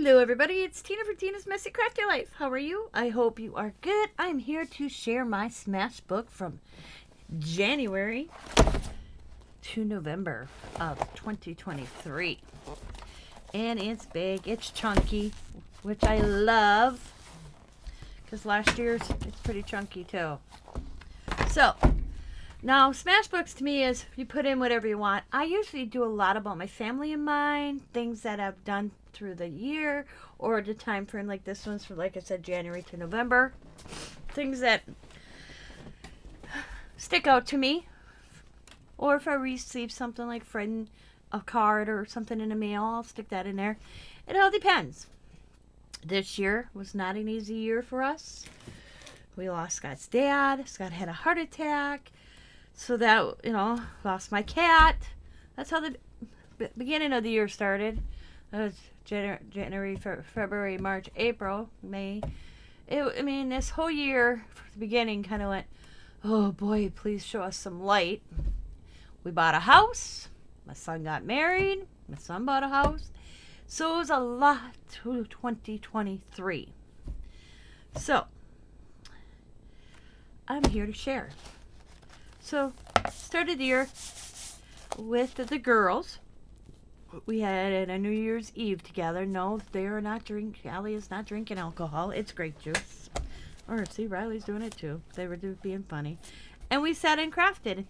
Hello everybody, it's Tina for Tina's Messy Crafty Life. How are you? I hope you are good. I'm here to share my Smash book from January to November of 2023. And it's big, it's chunky, which I love, because last year's it's pretty chunky too. So, now Smash books to me is you put in whatever you want. I usually do a lot about my family in mind, things that I've done through the year, or the time frame, like this one's for, like I said, January to November. Things that stick out to me. Or if I receive something like a card or something in the mail, I'll stick that in there. It all depends. This year was not an easy year for us. We lost Scott's dad. Scott had a heart attack. So that, lost my cat. That's how the beginning of the year started. It was January, February, March, April, May. This whole year, from the beginning, kind of went, oh boy, please show us some light. We bought a house. My son got married. My son bought a house. So it was a lot to 2023. So, I'm here to share. So, started the year with the girls. We had a New Year's Eve together. No, they are not drinking. Allie is not drinking alcohol. It's grape juice. Or, see, Riley's doing it too. They were being funny. And we sat and crafted.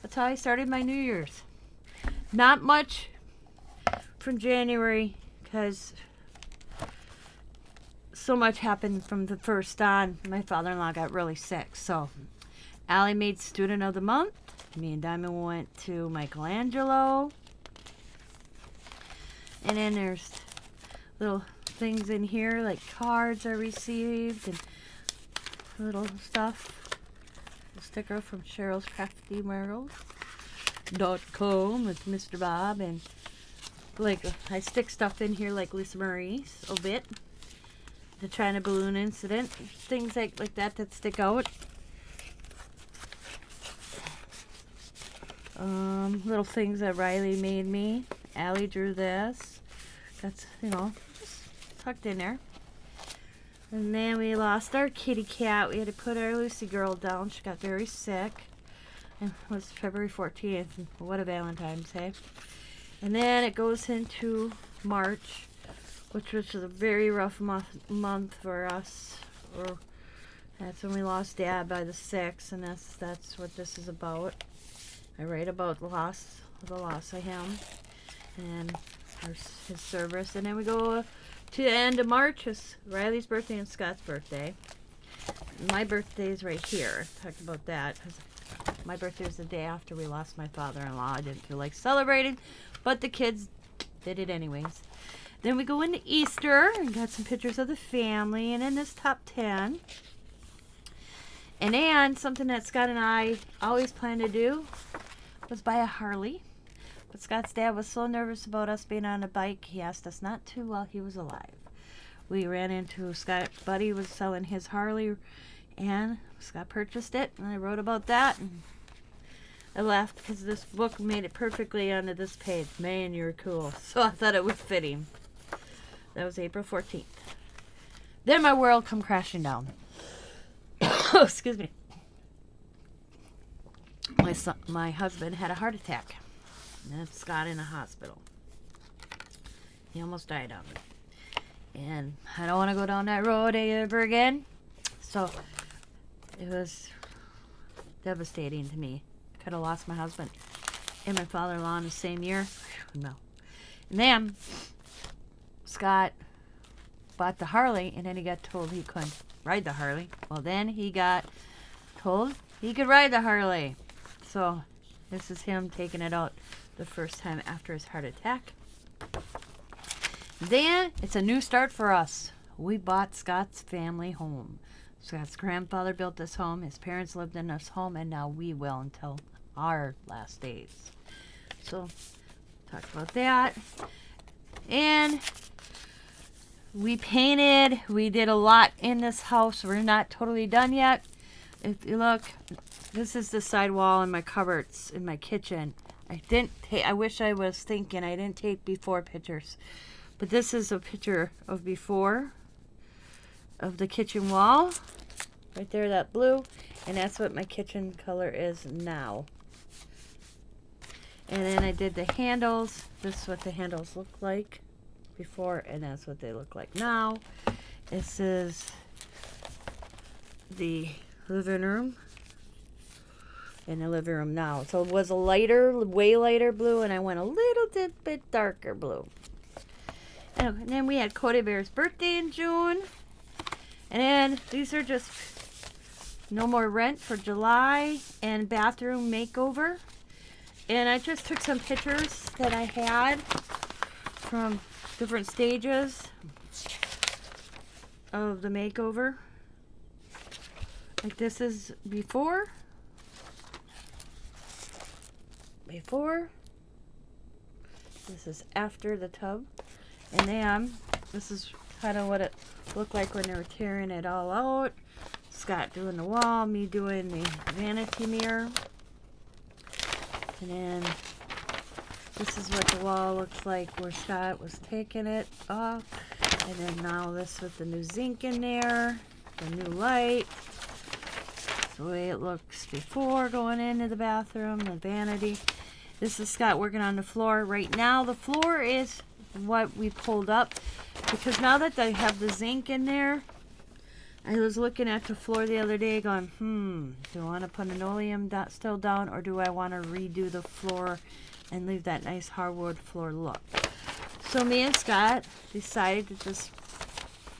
That's how I started my New Year's. Not much from January, because so much happened from the first on. My father-in-law got really sick. So, Allie made Student of the Month. Me and Diamond went to Michelangelo. And then there's little things in here like cards I received and little stuff. A sticker from Cheryl's CraftyWorld.com with Mr. Bob, and like I stick stuff in here like Lisa Marie's a bit. The China balloon incident, things like that stick out. Little things that Riley made me. Allie drew this. That's, just tucked in there. And then we lost our kitty cat. We had to put our Lucy girl down. She got very sick. And it was February 14th. What a Valentine's Day. And then it goes into March, which was a very rough month for us. That's when we lost Dad by the 6th, and that's what this is about. I write about the loss of him and his service. And then we go to the end of March. It's Riley's birthday and Scott's birthday. My birthday is right here. I talked about that. My birthday was the day after we lost my father-in-law. I didn't feel like celebrating, but the kids did it anyways. Then we go into Easter and got some pictures of the family. And in this top 10. And something that Scott and I always planned to do was buy a Harley. But Scott's dad was so nervous about us being on a bike, he asked us not to while he was alive. We ran into Scott's buddy was selling his Harley, and Scott purchased it, and I wrote about that. And I laughed because this book made it perfectly onto this page. Man, you're cool. So I thought it was fitting. That was April 14th. Then my world come crashing down. Excuse me. My husband had a heart attack. And it's Scott in a hospital. He almost died of it. And I don't want to go down that road ever again. So it was devastating to me. Could have lost my husband and my father-in-law in the same year. No. And then Scott bought the Harley, and then he got told he couldn't ride the Harley. Well, then he got told he could ride the Harley. So this is him taking it out the first time after his heart attack. Then it's a new start for us. We bought Scott's family home. Scott's grandfather built this home. His parents lived in this home, and now we will until our last days. So talk about that. And we painted. We did a lot in this house. We're not totally done yet. If you look, this is the side wall in my cupboards in my kitchen. I wish I was thinking. I didn't take before pictures. But this is a picture of before of the kitchen wall. Right there, that blue. And that's what my kitchen color is now. And then I did the handles. This is what the handles look like before, and that's what they look like now. This is the living room. In the living room now. So it was a lighter, way lighter blue, and I went a little bit darker blue. And then we had Cody Bear's birthday in June. And then these are just no more rent for July and bathroom makeover. And I just took some pictures that I had from different stages of the makeover. Like this is before. This is after the tub. And then this is kind of what it looked like when they were tearing it all out. Scott doing the wall, me doing the vanity mirror. And then this is what the wall looks like where Scott was taking it off. And then now this with the new zinc in there, the new light. The way it looks before going into the bathroom, the vanity. This is Scott working on the floor. Right now the floor is what we pulled up because now that I have the zinc in there, I was looking at the floor the other day going, do I want to put linoleum still down, or do I want to redo the floor and leave that nice hardwood floor look? So me and Scott decided to just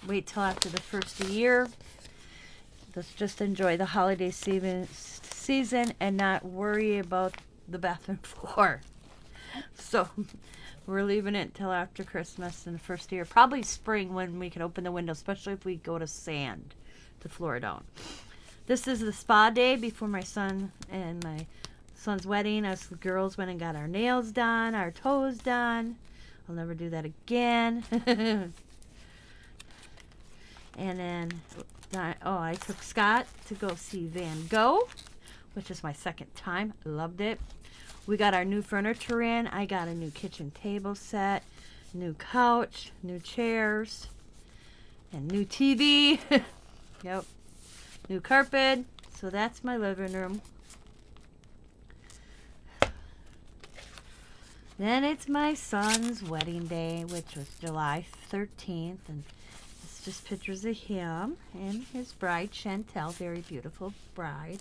wait till after the first of the year. Let's just enjoy the holiday season and not worry about the bathroom floor. So we're leaving it till after Christmas and the first year. Probably spring when we can open the window, especially if we go to sand the floor down. This is the spa day before my son and my son's wedding. Us girls went and got our nails done, our toes done. I'll never do that again. And then I took Scott to go see Van Gogh, which is my second time. I loved it. We got our new furniture in. I got a new kitchen table set, new couch, new chairs, and new TV. Yep. New carpet. So that's my living room. Then it's my son's wedding day, which was July 13th, and it's just pictures of him and his bride, Chantel, very beautiful bride.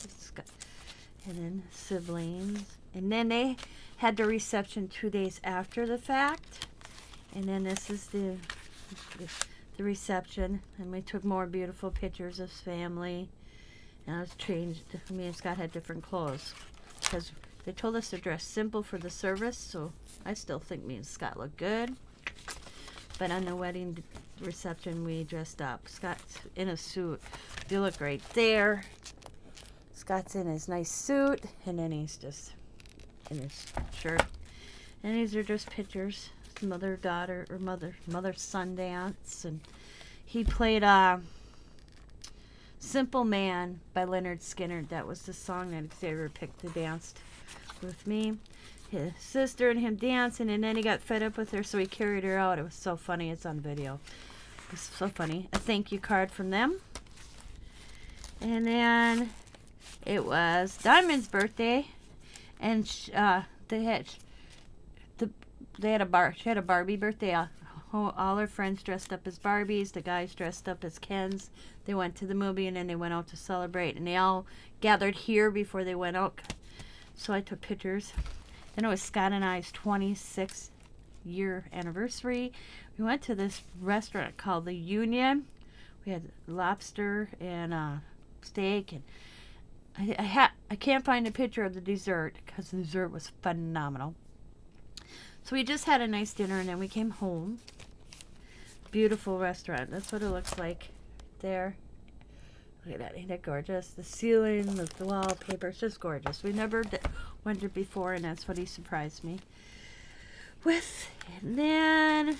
And then siblings. And then they had the reception 2 days after the fact. And then this is the reception. And we took more beautiful pictures of family. And I was changed. Me and Scott had different clothes. Because they told us to dress simple for the service. So I still think me and Scott look good. But on the wedding reception, we dressed up. Scott's in a suit. You look right there. Scott's in his nice suit, and then he's just in his shirt. And these are just pictures. Mother-daughter, or mother-son dance. And he played Simple Man by Leonard Skinner. That was the song that Xavier picked to dance with me. His sister and him dancing, and then he got fed up with her, so he carried her out. It was so funny. It's on video. It was so funny. A thank you card from them. And then it was Diamond's birthday, and she had a Barbie birthday. All her friends dressed up as Barbies. The guys dressed up as Kens. They went to the movie, and then they went out to celebrate. And they all gathered here before they went out. So I took pictures. Then it was Scott and I's 26th year anniversary. We went to this restaurant called The Union. We had lobster and steak, and I can't find a picture of the dessert because the dessert was phenomenal. So we just had a nice dinner, and then we came home. Beautiful restaurant. That's what it looks like there. Look at that. Ain't that gorgeous? The ceiling, the wallpaper. It's just gorgeous. We never went there before, and that's what he surprised me with. And then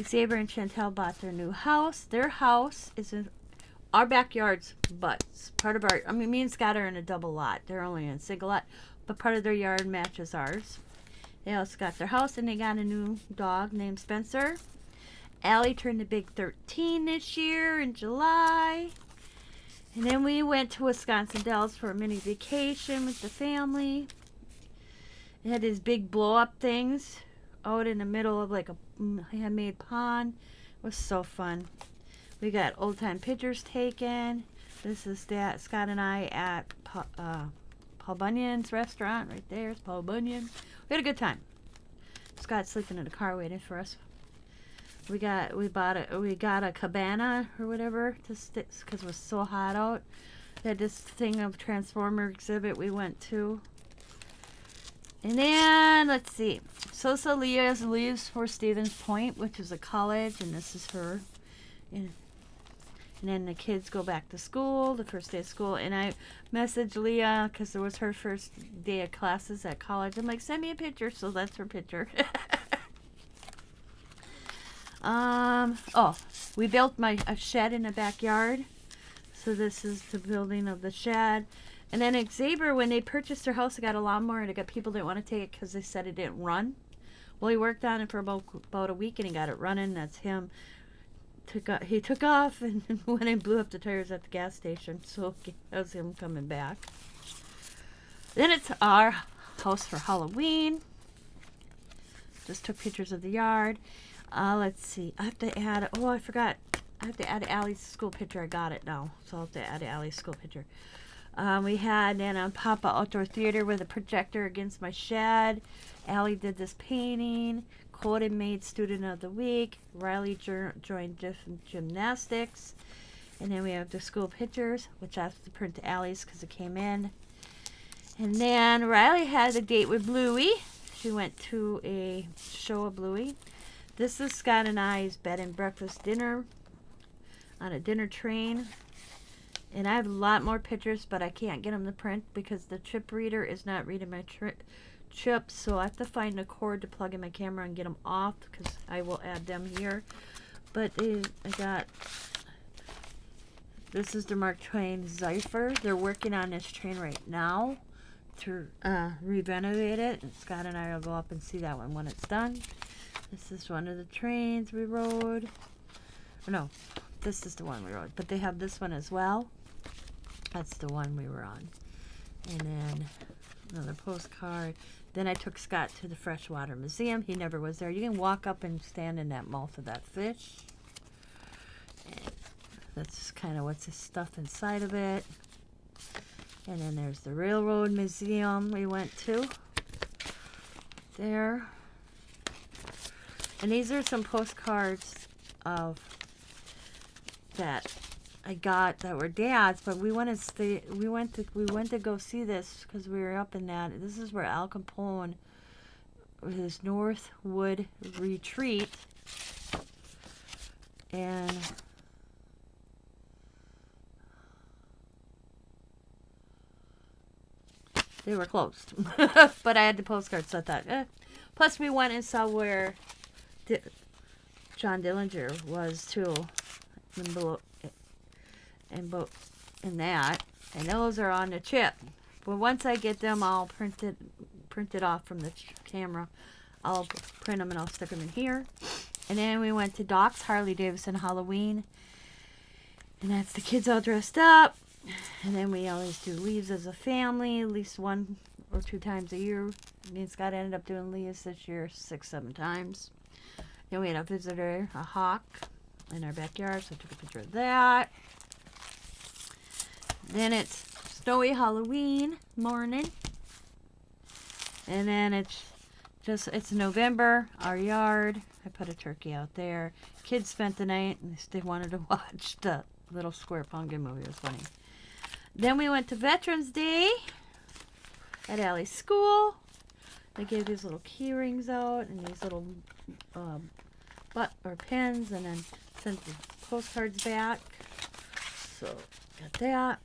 Xavier and Chantel bought their new house. Their house is in our backyard's butts. Part of our, me and Scott are in a double lot. They're only in a single lot, but part of their yard matches ours. They also got their house, and they got a new dog named Spencer. Allie turned the big 13 this year in July. And then we went to Wisconsin Dells for a mini vacation with the family. It had these big blow-up things out in the middle of like a handmade pond. It was so fun. We got old-time pictures taken. This is Scott and I at Paul Bunyan's restaurant. Right there is Paul Bunyan. We had a good time. Scott's sleeping in the car waiting for us. We got a cabana or whatever to stick because it was so hot out. They had this thing of Transformer exhibit we went to. And then let's see. Sosa Leah leaves for Stevens Point, which is a college, and this is her. And then the kids go back to school, the first day of school. And I messaged Leah because it was her first day of classes at college. I'm like, send me a picture, so that's her picture. We built a shed in the backyard. So this is the building of the shed. And then Xavier, when they purchased their house, they got a lawnmower, and they got people didn't want to take it because they said it didn't run. Well, he worked on it for about a week, and he got it running. That's him. He took off and went and blew up the tires at the gas station. So that was him coming back. Then it's our house for Halloween. Just took pictures of the yard. Let's see. I have to add. Oh, I forgot. I have to add Allie's school picture. I got it now. So I'll have to add Allie's school picture. We had then Papa Outdoor Theater with a projector against my shed. Allie did this painting. Cody made Student of the Week. Riley joined gymnastics. And then we have the school pictures, which I have to print to Allie's because it came in. And then Riley had a date with Bluey. She went to a show of Bluey. This is Scott and I's bed and breakfast dinner on a dinner train. And I have a lot more pictures, but I can't get them to print because the chip reader is not reading my chips. So I have to find a cord to plug in my camera and get them off because I will add them here. But I got, this is the Mark Twain Zephyr. They're working on this train right now to re-renovate it. And Scott and I will go up and see that one when it's done. This is one of the trains we rode. Oh, no, this is the one we rode. But they have this one as well. That's the one we were on. And then another postcard. Then I took Scott to the Freshwater Museum. He never was there. You can walk up and stand in that mouth of that fish. And that's kind of what's the stuff inside of it. And then there's the Railroad Museum we went to. There. And these are some postcards of that I got that were Dad's, but we went to go see this because we were up in that. This is where Al Capone, his Northwood retreat, and they were closed. But I had the postcards, so I thought, Plus we went and saw where John Dillinger was too, in that, and those are on the chip. But once I get them all printed off from the camera, I'll print them and I'll stick them in here. And then we went to Doc's Harley Davidson Halloween, and that's the kids all dressed up. And then we always do leaves as a family, at least 1 or 2 times a year. Me and Scott ended up doing leaves this year 6-7 times. Then we had a visitor, a hawk, in our backyard, so I took a picture of that. Then it's snowy Halloween morning. And then it's November, our yard. I put a turkey out there. Kids spent the night and they wanted to watch the Little Square Pumpkin movie. It was funny. Then we went to Veterans Day at Allie's school. They gave these little key rings out and these little pins, and then sent the postcards back. So got that.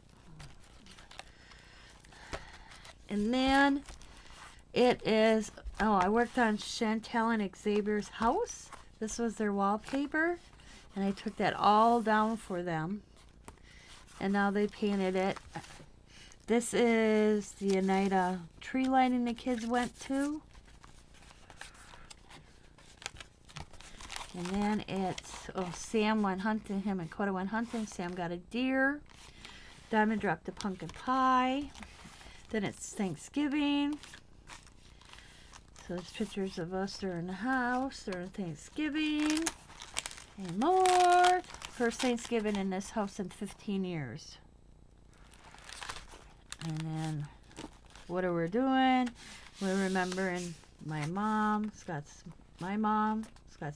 And then it is, I worked on Chantel and Xavier's house. This was their wallpaper, and I took that all down for them. And now they painted it. This is the Oneida tree lighting the kids went to. And then it's, Sam went hunting, him and Coda went hunting. Sam got a deer. Diamond dropped a pumpkin pie. Then it's Thanksgiving. So there's pictures of us during the house during Thanksgiving. And more. First Thanksgiving in this house in 15 years. And then what are we doing? We're remembering my mom, Scott's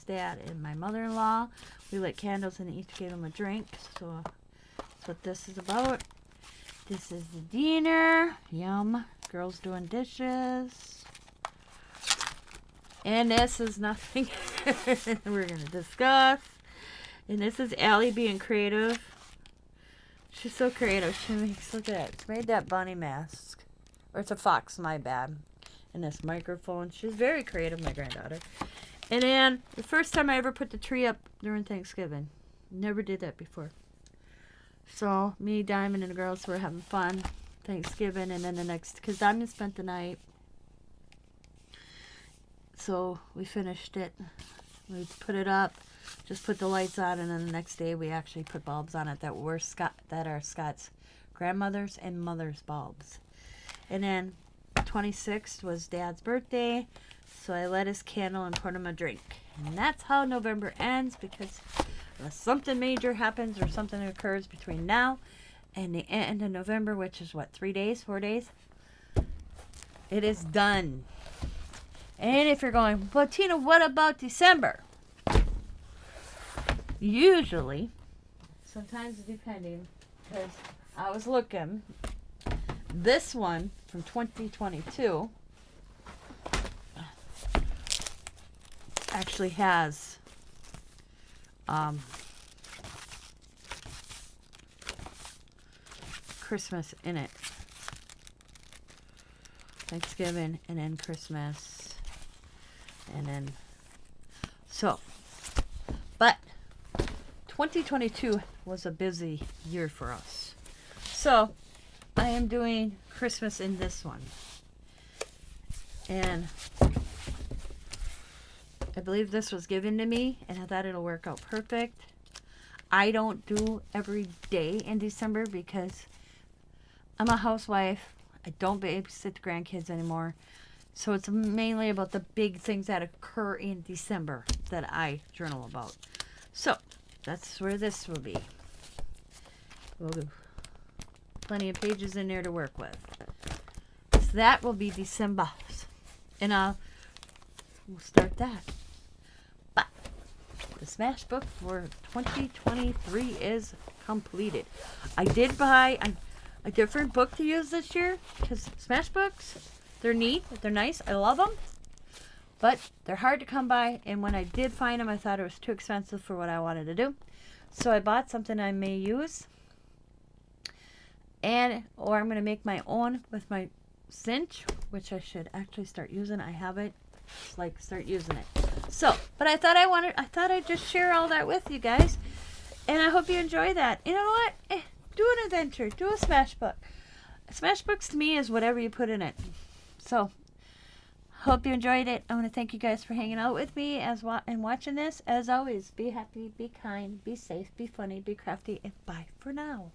dad, and my mother-in-law. We lit candles and each gave them a drink. So that's what this is about. This is the dinner. Yum. Girls doing dishes. And this is nothing we're going to discuss. And this is Allie being creative. She's so creative. She makes, look at that. She made that bunny mask. Or it's a fox, my bad. And this microphone. She's very creative, my granddaughter. And then the first time I ever put the tree up during Thanksgiving. Never did that before. So me, Diamond, and the girls were having fun Thanksgiving. And then the next, because Diamond spent the night. So we finished it. We put it up. Just put the lights on, and then the next day we actually put bulbs on it that are Scott's grandmother's and mother's bulbs. And then 26th was Dad's birthday, so I lit his candle and poured him a drink. And that's how November ends, because unless something major happens or something occurs between now and the end of November, which is what, 4 days? It is done. And if you're going, well, Tina, what about December? Usually, sometimes depending, because I was looking, this one from 2022 actually has Christmas in it. Thanksgiving and then Christmas and then but 2022 was a busy year for us. So I am doing Christmas in this one. And I believe this was given to me, and I thought it'll work out perfect. I don't do every day in December because I'm a housewife. I don't babysit the grandkids anymore. So it's mainly about the big things that occur in December that I journal about. So that's where this will be. We'll do plenty of pages in there to work with. So that will be December. And we'll start that. But the Smash Book for 2023 is completed. I did buy a different book to use this year because Smash Books, they're neat, they're nice, I love them, but they're hard to come by, and when I did find them, I thought it was too expensive for what I wanted to do. So I bought something I may use, or I'm going to make my own with my cinch, which I should actually start using. I have it, start using it. So, but I thought I'd just share all that with you guys, and I hope you enjoy that. You know what? Do an adventure. Do a Smash Book. Smash Books to me is whatever you put in it. So, hope you enjoyed it. I want to thank you guys for hanging out with me and watching this. As always, be happy, be kind, be safe, be funny, be crafty, and bye for now.